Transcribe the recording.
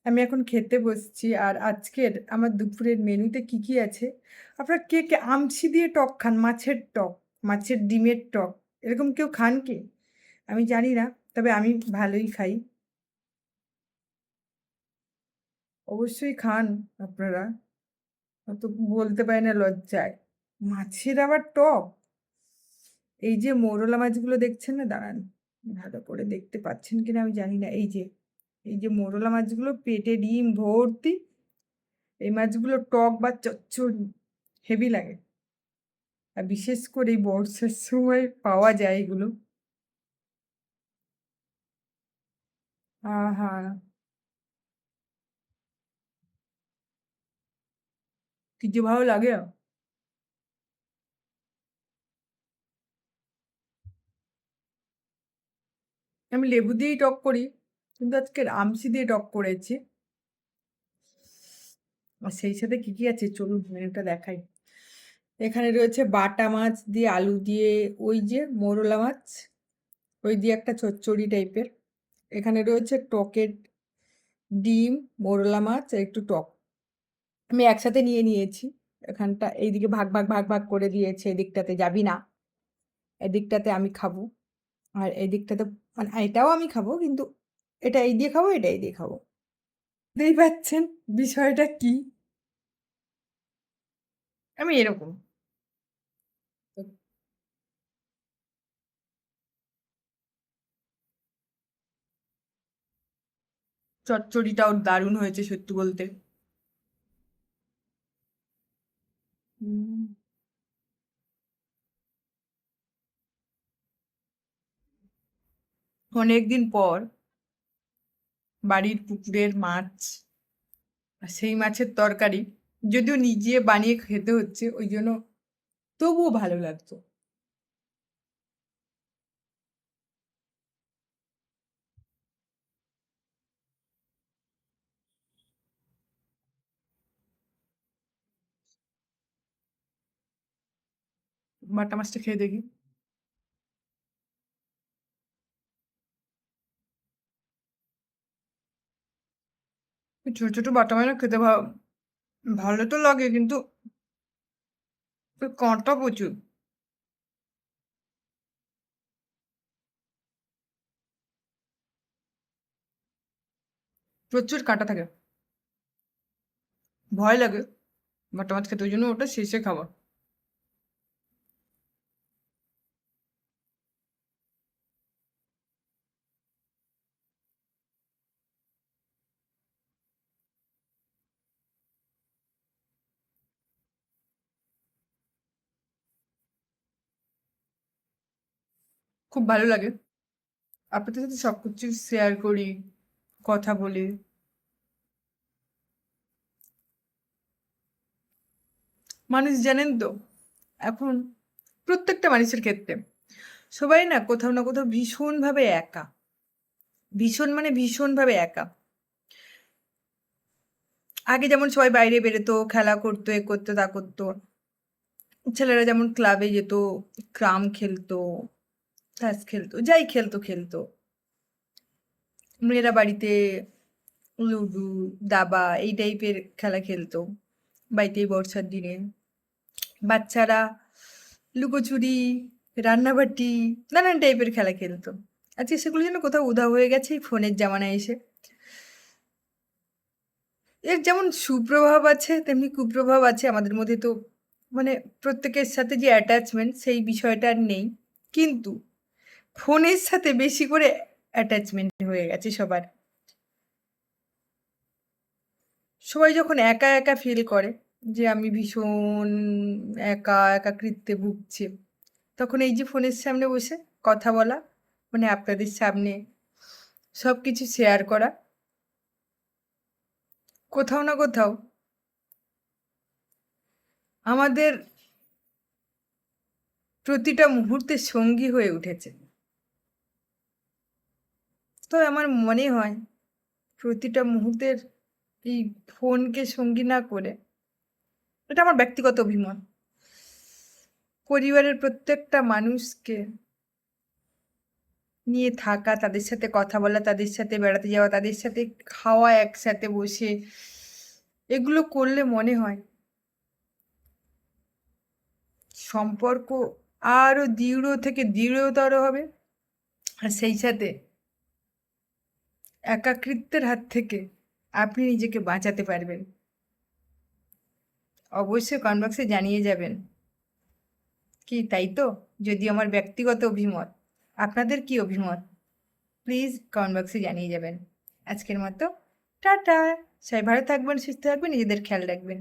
আমি এখন খেতে বসছি। আর আজকের আমার দুপুরের মেনুতে কি, কি আছে? আপনারা কে, কে আমশি দিয়ে টক খান? মাছের টক, মাছের ডিমের টক। এরকম কেউ খান কি? আমি জানি না। তবে আমি ভালোই খাই। অবশ্যই খান আপনারা। অত বলতে পারি না লজ্জায়। মাছের আবার টক? এই যে মৌরলা মাছগুলো দেখছেন না? দাঁড়ান, ভালো করে দেখতে পাচ্ছেন কিনা আমি জানি না। এই যে মৌরলা মাছগুলো পেটে ডিম ভর্তি। এই মাছগুলো টক বা চচ্চড়ি হেভি লাগে। আর বিশেষ করে এই বর্ষার সময় পাওয়া যায় এগুলো। আহা! কি যে ভালো লাগে! আমি লেবু দিয়েই টক করি। কিন্তু আজকে আমশি দিয়ে টক করেছি। আর সেই সাথে কি, কি আছে চলুন মেনুটা দেখাই। এখানে রয়েছে বাটা মাছ দিয়ে আলু দিয়ে ওই যে মোরলা মাছ, ওই দিয়ে একটা চচ্চড়ি টাইপের। এখানে রয়েছে টকের ডিম, মোরলা মাছ আর একটু টক। আমি একসাথে নিয়ে নিয়েছি। এখানটা এইদিকে ভাগ, ভাগ, ভাগ, ভাগ করে দিয়েছে। এদিকটাতে যাবি না। এদিকটাতে আমি খাবো। আর এদিকটাতে মানে এটাও আমি খাবো কিন্তু এটা এই দিয়ে খাবো, এটা এই দিয়ে খাবো। বুঝতেই পারছেন বিষয়টা কি? আমি এরকম। তো চচ্চড়িটাও দারুণ হয়েছে সত্যি বলতে। হুম, অনেকদিন পর বাড়ির পুকুরের মাছ আর সেই মাছের তরকারি, যদিও নিজে বানিয়ে খেতে হচ্ছে ওই জন্য তবুও ভালো লাগতো। বাটা মাছটা খেয়ে দেখি। এই ছোট ছোট বাটা মাছ না খেতে ভালো তো লাগে কিন্তু ওই কাঁটা প্রচুর। প্রচুর কাঁটা থাকে। ভয় লাগে বাটা মাছ খেতে, ওই জন্য ওটা শেষে খাওয়া। খুব ভালো লাগে আপনাদের সাথে সবকিছু শেয়ার করি, কথা বলি। মানুষ জানেন তো এখন প্রত্যেকটা মানুষের ক্ষেত্রে সবাই না কোথাও না কোথাও ভীষণভাবে একা। ভীষণ মানে ভীষণভাবে একা। আগে যেমন সবাই বাইরে বেরোতো, খেলা করতো, এ করতো, তা করতো। ছেলেরা যেমন ক্লাবে যেত, ক্রাম খেলতো, তাস খেলতো, যাই খেলতো খেলতো। মেয়েরা বাড়িতে লুডু, দাবা এই টাইপের খেলা খেলতো বাড়িতে এই বর্ষার দিনে। বাচ্চারা লুকোচুরি, রান্নাবাটি নানান টাইপের খেলা খেলতো। আজকে সেগুলো যেন কোথাও উধাও হয়ে গেছে এই ফোনের জামানায় এসে। এর যেমন সুপ্রভাব আছে তেমনি কুপ্রভাব আছে আমাদের মধ্যে। তো মানে প্রত্যেকের সাথে যে অ্যাটাচমেন্ট সেই বিষয়টা আর নেই। কিন্তু ফোনের সাথে বেশি করে অ্যাটাচমেন্ট হয়ে গেছে সবার। সবাই যখন একা একা ফিল করে যে আমি ভীষণ একা একাকিত্বে ভুগছি, তখন এই যে ফোনের সামনে বসে কথা বলা, মানে আপনাদের সামনে সব কিছু শেয়ার করা, কোথাও না কোথাও আমাদের প্রতিটা মুহূর্তের সঙ্গী হয়ে উঠেছে। তো আমার মনে হয় প্রতিটা মুহূর্তের এই ফোনকে সঙ্গী না করে, এটা আমার ব্যক্তিগত অভিমত, পরিবারের প্রত্যেকটা মানুষকে নিয়ে থাকা, তাদের সাথে কথা বলা, তাদের সাথে বেড়াতে যাওয়া, তাদের সাথে খাওয়া একসাথে বসে, এগুলো করলে মনে হয় সম্পর্ক আরও দৃঢ় থেকে দৃঢ়তর হবে। আর সেই সাথে একাকিত্বের হাত থেকে আপনি নিজেকে বাঁচাতে পারবেন। অবশ্যই কমেন্ট বক্সে জানিয়ে যাবেন। কি তাই তো? যদি আমার ব্যক্তিগত অভিমত, আপনাদের কি অভিমত? প্লিজ কমেন্ট বক্সে জানিয়ে যাবেন। আজকের মতো টাটা। সবাই ভালো থাকবেন, সুস্থ থাকবেন, নিজেদের খেয়াল রাখবেন।